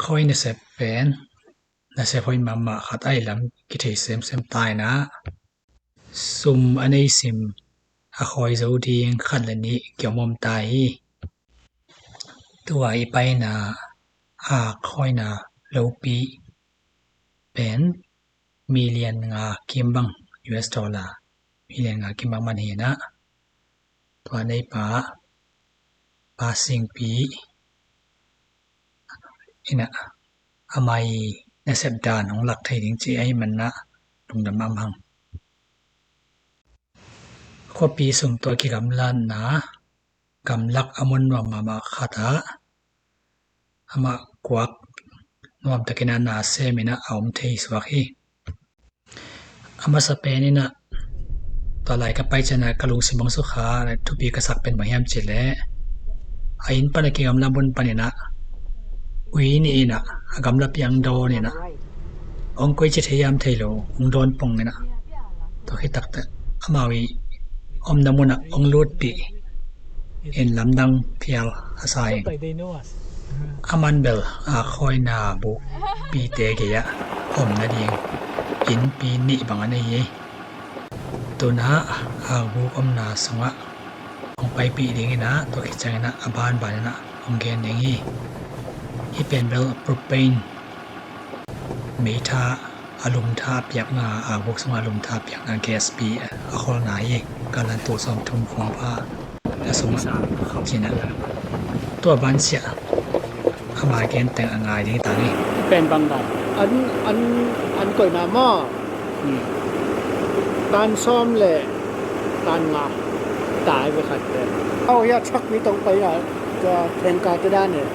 khoi na se pen na se hoi mama khat ai lam ki thei sem tai na sum anei sim a khoi zo ding khat la ni kyomom tai hi tua I pai na khoi na lo pi pen million nga kimbang US dollar million nga kimbang man hi na tua nei pa sing pi ina amai na sep dan ong lak thei ding chi ai man na lungdam am hang khopi sum to ki gam lan na gam lak amon wa mama khata ama kwak nuam takina na se mina aum thei swak hi ama sa pe ni na to lai ka pai chana kalung simang su kha la thupi ka sak pen mahiam chile ain pana ki gam lambun panina ui ni ina agam la piang do ni na ong koi chi theyam theilo ong don pong ni na to hi tak ta amawi om namuna ong lut pi in lamdang phial asai aman bel khoi na bu pi te ge ya om na ding in pi ni bang ane ye to na bu om na sanga ong pai pi ding na to ki chang na aban ba na ong gen ding hi pen bel propane me tha alum tha piak na buk sanga alum tha piak na gas pi a khol na ye kalan tu som thum khom pha na suma china to ban sia ama gen teng angai ding ta ni เป็นบางดันอันก่อยนาหม้อตานซ้อมเลยตานงาตายไปขัดเลยเอาอย่าชักวิตรงไปอ่ะจะแทงกาจะได้เนี่ย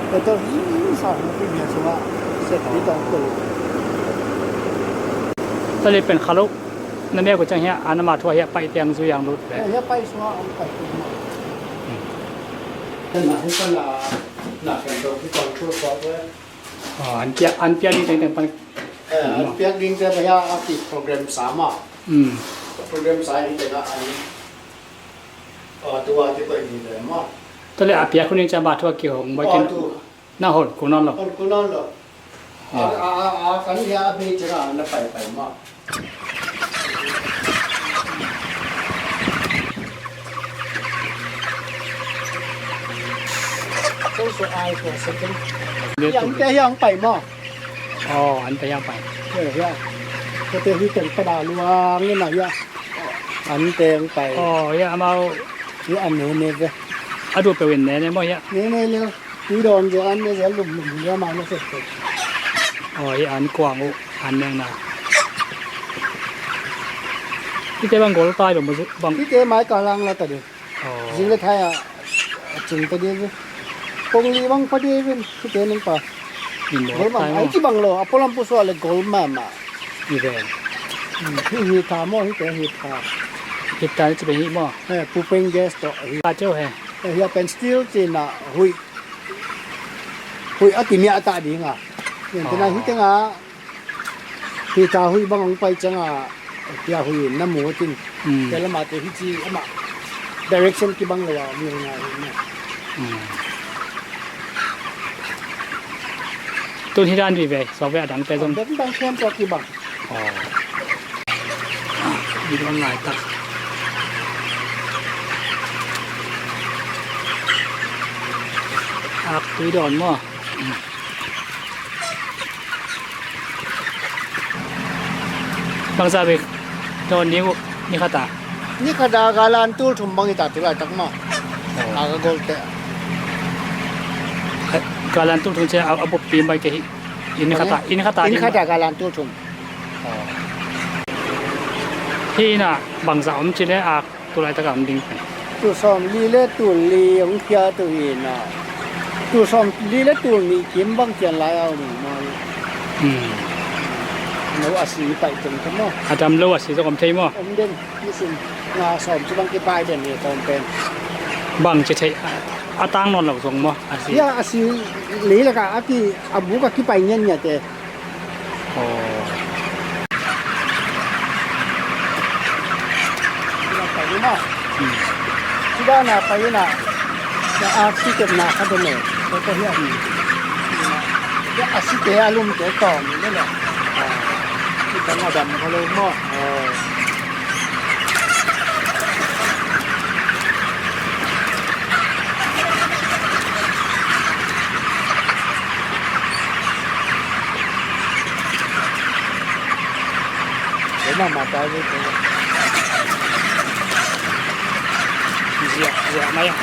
แต่ตัวยิ่งสองมันเป็นอย่างสว่าเสร็จวิตรงตัวตอนนี้เป็นคารุนั่นเนี่ยกูจังเฮียอันมาทั่วเฮียไปเตียงสุยางรุดเลยเฮียไปสว่าเอาไปตัวมาแต่หนักที่ก็หนักกันตรงที่ตอนชั่วคราวเลยอันเปียนี่แต่ปันอันเปียกดิ้งจะไปเอาติดโปรแกรม3อ่ะโปรแกรม3นี่แต่ละอันตัวที่ตัวนี้เลยมั้งตอนนี้อาเปียคนนี้จะมาทั่วเกี่ยวกับไม่กินน่าหดกูนอนหรอกูนอนหรอกันยาพี่จะน่าไปมั้งต้องสวยตัวสักทียังจะยังไปมั้งอันไปยังไปเฮียก็เตะที่เป็นกระดาษลวงนี่หน่อยอ่ะอันเตะไปอย่ามานี่อันนู้นเนี่ย ดูไปเว้นเนี่ยมั้งเนี่ยนี่เร็วที่โดนจะอันเนี่ยจะหลุมเยอะมาไม่เสร็จอันกว้างอันยังนะที่เจ้าบังโกลตายแบบบังที่เจ้าไม้กำลังแล้วแต่เดียวจริงเลยไทยจริงแต่เดียวปงลีบังพอดีเป็นที่เจ้านึงป่ะโกลมาไอ้ที่บังโลอ่ะพลังผู้สวเลยโกลมาอีเวนที่ฮีทามอที่เจ้าฮีทาเหตุการณ์จะเป็นฮีมั้งปูเป็นแก๊สต่อเจ้าแห่เฮียเป็นสตีลจีน่ะหุยอัติเมียตาดีง่ะอย่างที่นั่นที่จังอ่ะที่ตาหุยบางองไปจังอ่ะที่หุยน้ำหมูจริงแต่ละมาแต่ที่จีอ่ะมา direction ที่บางเลยอ่ะมีอะไรเนี่ยตัวที่ด้านดีไปสอบไปดังแต่ตรงเด็กบางแคมป์ตัวที่บางมีบางหลายตักตุยดอนมั้งบางซาเบกโดนนี่ขตานี่ขดากาลันตูทุ่มบางอีตาที่ไรตักมั้งอากาโกลเตะกาลันตูทุ่มเช่เอาปีนไปเกะอินขตากาลันตูทุ่มที่น่ะบางสาวมันจะได้อาตัวไรตะกับมันดิ้งไปตัวซ้อมลีเล่ตัวลีของเทียตัวเองน่ะตัวซ้อมลีเล่ตัวนี้เก็บบางเจียนลายเอาหนึ่งมาเราอาศัยไปตรงทั้งหมดอาจารย์เราอาศัยตรงที่มั้งเด่นนี่สิงาซ้อมจะบางกี่ปลายเด่นเนี่ยตอนเป็นบางจะใช้อาตังนอนหลับทรงมั้งอาศัยอาศัยลีแล้วก็อาที่อาบุกกี่ไปเงี้ยเนี่ยเจ้ไปนี่มั้งที่ด้านน่ะไปน่ะจะอาที่เก็บหนาเขาตรงไหนแล้วก็เฮีย ya asite alum te to ni le ki tanga dam khalo mo Mà ta đi Dạ mấy à?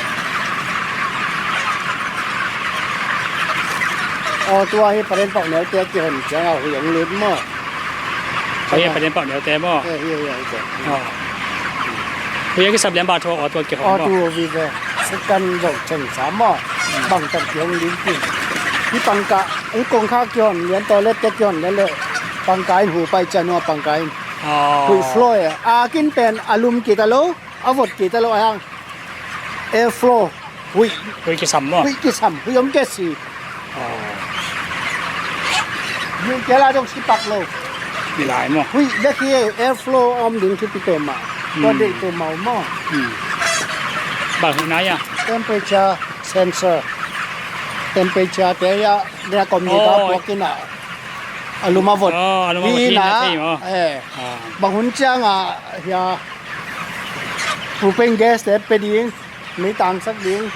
tua hi paren pok neu te ki hon chang a huyang lut mo. Bây giờ phải đến bảo nếu té mò. Bây giờ cái sập đèn bạc thôi, ởตัวเกี่ยวกับ tu vi ve sekan dok chen sa mo bang tak yong lin ki. Ni pang ka ai kong kha kyon lian to le te kyon le le pang kai hu pai chanwa pang kai. Hui flow kin pen alum ki ta lo avot ki ta lo hang air flow hui cái sầm mò. hui ki sam hui yom ke si nhưng cái là trong si pak lo Bị lại mò. hui da ki air flow om ding ki pi ma ko de to mau mo Bảo hiện nay à? temperature sensor temperature te ya ne ko mi ta po ki na aluma vot aluma vot bang hun chang ya propane gas te pe ding mấy tang sắc ding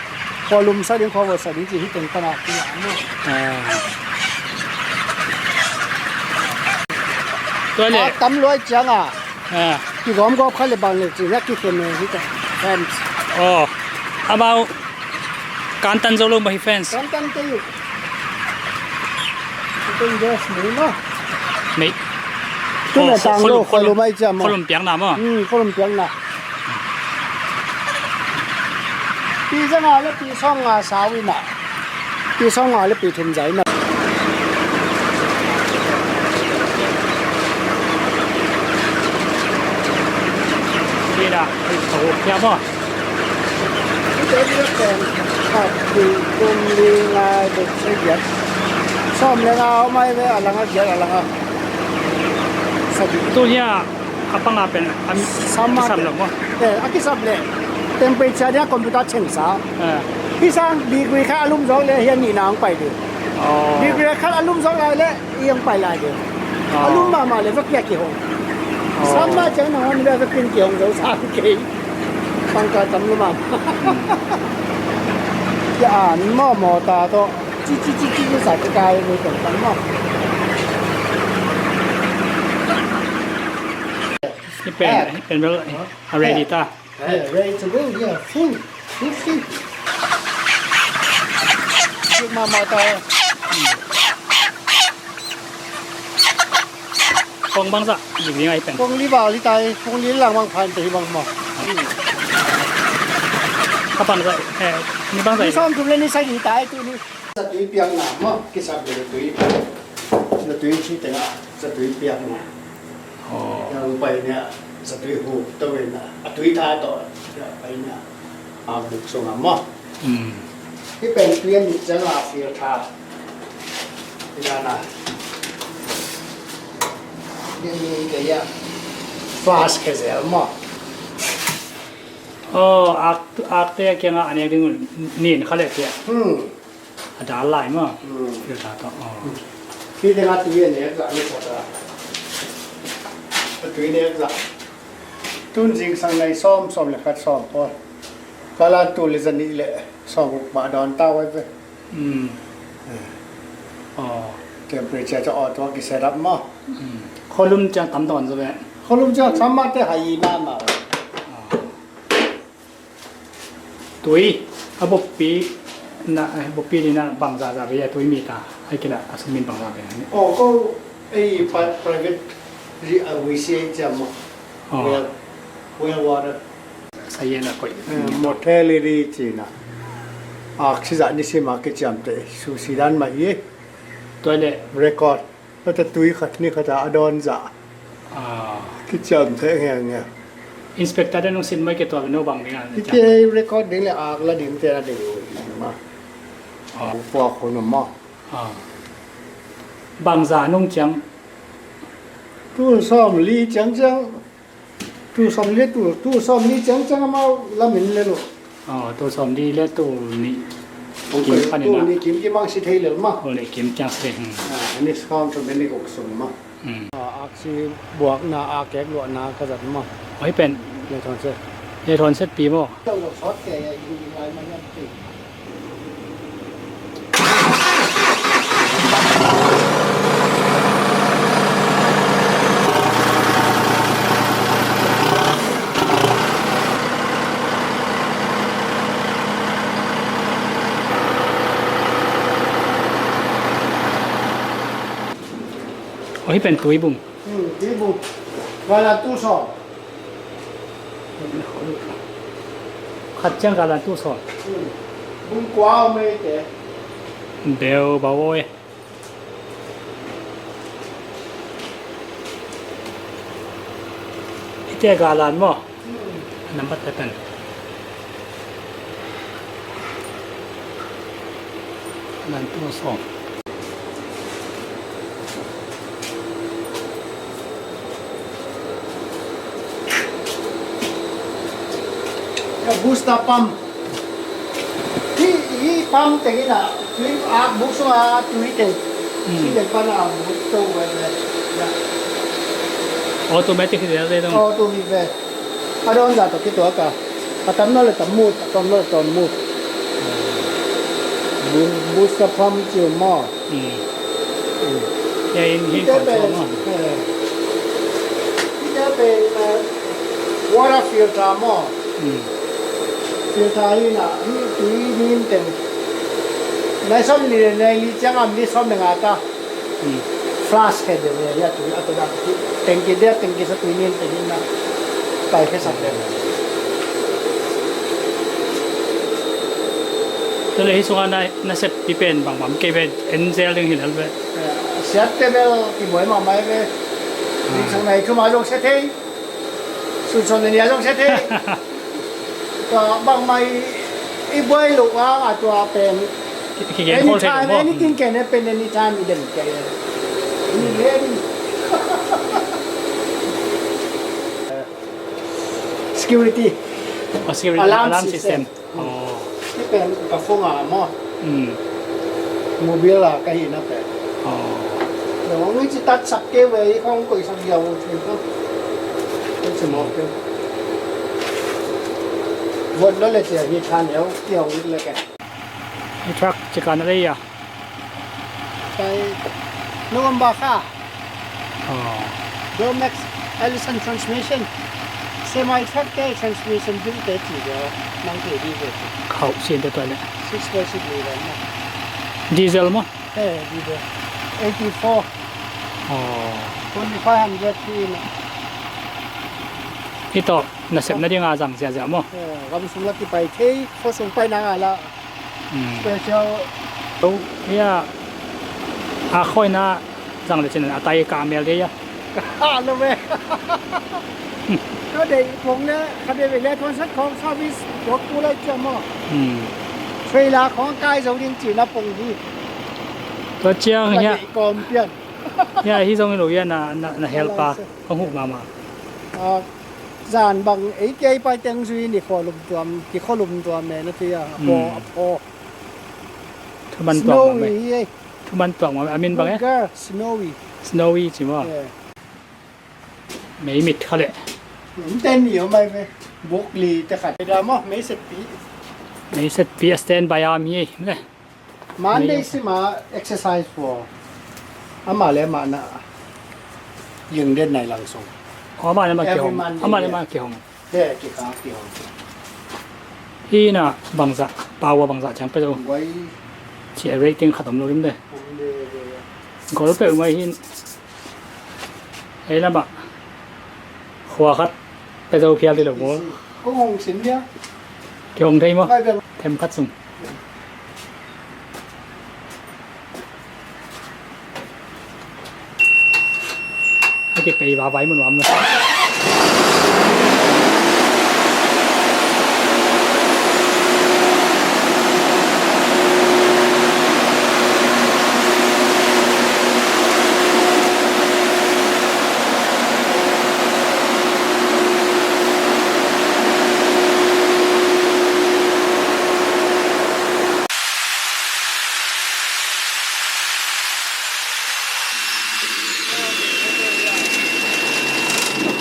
volume sắc ding cover sắc ding chỉ hit ten kana ki la Tôi lệ. Tắm lối chăng Thì gom góp khai lệ bằng lệ chỉ nhắc cái phần này hít fans. About can tan dâu luôn mà fans. Can tan cái gì? Cái gas này nó. Mấy. Cái này tang lô khai lô mấy chăng mà. Khai lùm tiếng nào mà. Khai lùm tiếng nào. Pi chăng là pi song sáu vị nào. Pi song là pi thùng giấy nào. Đi đã, thấu kéo mò. Cái biết kèm thì cùng đi được xây dựng. Xong lên áo mai với là ngắt giật là ngắt. Tôi nhá, apa ngapain? Sama sắm lắm mò. Aki sab le. Temperature dia computer cheng sa. Hi sang degree kha alum jong le hian ni nang pai de. Degree kha alum jong lai le yang pai lai de. Alum ma le vak ya ki ho. Sama chang na hon le vak kin ki hong zo sa ki. Pang ka tam lu ma. Ya mo ta to chi sa ka kai ni tong tam mo. Niเป็นอะไรดีตา Ready to go, yeah, full. Mama tayo. Kung bang sa, hindi nga ipen. Kung liba, li tayo, kung li lang mang pan tayo bang mo. Kapan sa, ni bang sa. Isang tuloy ni sa tayo to ni. Sa tuwi piang na mo, kisap na tuwi. Na tuwi si tanga, sa tuwi piang mo. Yang upay niya, sa tuwi hu, tawin na. At tuwi tayo to, upay niya. Bukso nga mo. Ipen tuwi ni dyan na feel ta. Yan na. Yan kaya flash kasi mo. Arte kaya nga ano yung nin kalit ya. Ada alay mo. Yung tato. Kita nga tuwi niya, ano po ta. Tuwi niya, tun jing sang nay som le kat som po. Kala tulis ni le som ma don taoไป temperature จะออกตัวกี่เซรับมา คนลุ่มจะต่ำตอนใช่ไหม เขารู้จักสามารถหายน้ำมา ตุ้ยอ่ะบ๊อบปี้นะบ๊อบปี้นี่นะบางจากไปตุ้ยมีตาให้กินอ่ะสมินบางจากไปนี่ อ๋อก็ไอ้ private วิเศษจะมาwell water ใส่เย็นละก่อย mortality จีน่ะคิดว่านี่สิมาเก็บจำเตะสุสีด้านมาเย่ ตัวเล่ record แล้วจะตุยขัดนี่เขาจะอดอนจ่าคิดจำเตะแห่งเงี้ย อินสเปกเตอร์ได้ลงสินไม่เกี่ยวกับโน้ตบางอย่าง ที่เจ record นี่แหละแล้วดิ่งเตะดิ่งมาพวกคนมาบางจากนุ่งจังตู้ซ่อมลีจังตู้ซ่อมลีตู้ซ่อมลีจังมาละมินเลยลูกตัวสมดีและตัวนี้ kim pa ni tu na ni kim ki mang si thei le ma o le kim chang se ani skang to ben ni ko sum ma อืม ak si buak na ak kek lo na ka zat ma เฮ้ยเป็น le thon se เยทนเซตปีบ่ tao lo sot ke ya yin yin lai ma yan ti เฮ้ยเป็นตุ้ยบุ้ง ti bu wala tu so ขัดจังการันตู้สอน bun kwa me te เดี๋ยวบ่าวโอ้ยที่เจ้าการันบ่น้ำปัตตะเป็นร้านตู้สอน ya booster pump hi pump te na tu ak bu so a tu te si de pa na bu to we ya ออโตเมติกเดี๋ยวเลยต้อง o tu mi ve adon da to ki to ka patam no le tam mu tam no ton mu booster pump chi mo อืมเฮ้ยเห็นก่อนชมอ่ะ ที่จะเป็น water filter หม้อ อืม filter นี่นะนี่ตุยนี่เต็มในซ่อมนี่ในลิจังอ่ะมีซ่อมหนึ่งอ่ะก็ อืม flash แค่เดียวเนี่ยตุยอัตโนมัติเต็งกี่เดียวเต็งกี่สักตุยนี่เต็งนี่นะไปแค่สักเดียว ตัวเลยที่สุดน่าเสพปีเป็นบางบางเก็บเป็นเอ็นเซลเรื่องหินอะไร เสียเต็มเลยที่บ่อยมาไม่เลยนี่ช่วงไหนคือมาลงเซตเทสุดส่วนนี้ลงเซตเทก็บางไม่อีบ่อยลูกว่าอาจจะเป็น ขี้เกียจโคตรเท่ anytime บ่ anything can happen anytime you don't careนี่เล่น security อ๋อ security Alarm alarm system system อ๋อ นี่เป็นกระฟงอ่ะมอ อืม โมบิลอ่ะก็เห็นนะแต่ อ๋อ เดี๋ยวนี้จะตัดสักเกไว้ของกุยสักเดียวถึงก็เป็นสมองเดียววนแล้วเลยเสียมีทานเดี๋ยวเกี่ยวเลยแก นี่ทรัคจักรอะไรอ่ะ ไปโนมบาค่า อ๋อ Domex Ellison transmission semi truck day transmission ดึงเตะจีเดียวนั่งถือดีเลย เขาเสียนตัวเลย 6 version เลยนะ ดีเซลมั้ง ดีเลย84 อ๋อ 2500 ปีนะ นี่ต่อน่าเสพน่าดีงาจังเสียมั้ง เราไปส่งลักที่ไปที่เขาส่งไปนางอะไร อืม special ตัวเนี่ยอาค่อยน่าจังเลยเช่นอาตายกาเมลเลยอ่ะ แล้วเว้ยก็เด็กผมเนี่ยเขาเด็กไปเล่นโทรศัพท์ของ service ยกกูเลยเจ้าหม้อ อืม เวลาของกายเราเรียนจีนนะปงดี ตัวเจียงเนี่ย ก่อนเปลี่ยน เนี่ยที่ตรงนี้เราเนี่ยน่าเฮลปาก็หุบมา จานบางไอ้เจ้าไปเต็งซุยนี่ขอลุมตัวที่ขอลุมตัวแม่นะที่อ่ะพอ ทุมันตัวมาไหม snowy ทุมันตัวมาอามินบางเนี่ย snowy snowy ใช่ไหมไม่มิดเขาเลย เต้นอยู่ไหมเว้ยบุกลีจะขัดไปดามอไม่เสร็จปี ไม่เสร็จปีสแตนบายอามีไม่ได้ Monday สิมา exercise for อามาเลยมานะยังเด่นในหลังส่ง อ๋อมาเลยมาเกี่ยวอ๋อมาเลยมาเกี่ยว เด็กกี่ครั้งกี่ห้อง ที่น่ะบางสักป่าวบางสักจังไปดู ไว้ เชียร์เรตติ้งขัดตมลงเลย ผมเดย์ ก็รู้เป็นไว้ที่ไอ้นั่นบะหัวคัดไปดูเพียร์เลยหรอวะ ก็คงสินเดียว เกี่ยวกับไทยมั้ง ไม่เป็น เทมคัดส่งให้เก็บไปวาไว้มันวำเลย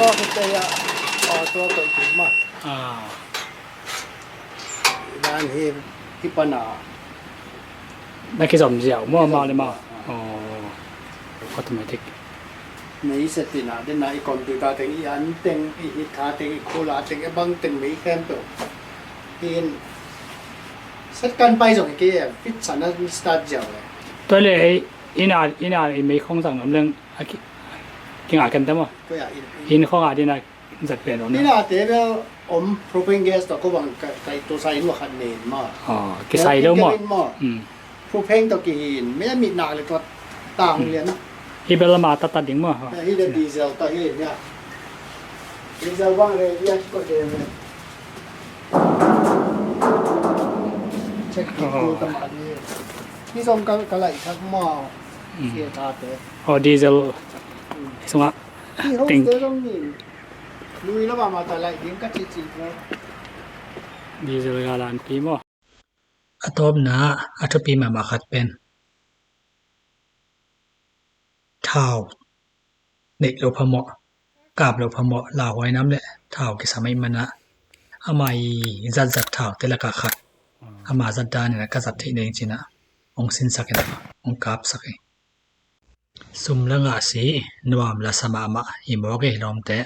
ก็คือจะตัวตัวถึงมา อ่า ด้านที่ปนา นั่นคือสมเสี่ยวมั่วมาเลยมาอ๋อออโตเมติก ในสตินาเดนนาอีคอมพิวเตอร์เต็งอีอันเต็งอีทาเต็งอีโคลาเต็งบังเต็งไม่แคมตัวเห็นเสร็จกันไปส่งกี่ฟิตสันนั้นสตาร์ทเจ้าเลย ตัวเลยอินาไม่คงสั่งเรื่องกินอากันแต่มั้ง ก็อยาก อินข้องอาดินาจัดเปลี่ยนหรอ นี่ นะ นะเดี๋ยวโปรเพนแกสตัวก็วางไก่ตัวใส่หัวขันเนนมา อ๋อกิใส่แล้วมั้งโปรเพนตัวกินไม่ได้มีหนักเลยตัวต่างเลยนะ ฮิเบลมาตัดดิ่งมั้ง แต่ที่เดินดีเซลตัวที่เนี่ยดีเซลว่างเลยที่ก็เดินเลยเช็คดูตำรวจนี่ส่งกันไหลทักหม้อเสียตาเตะ อ๋อดีเซลสมมติ ที่เขาเจอต้องมีลุยแล้วมาแต่ไหลเลี้ยงก็จีๆแล้ว ดีเซลกาลานปีมั้ง อะตอมนะอัตปีมาขัดเป็นเท้าเด็กโลพมะกาบโลพมะลาวไว้น้ำเลยเท้ากิสามัยมันนะอามาจัดเท้าเตละกะขัดอามาจัดดานเนี่ยก็จัดที่เนี่ยจริงนะองสินสักนะองกาบสักสุมละงาสีนวามละสมามะอิมวะเกลอมเตะ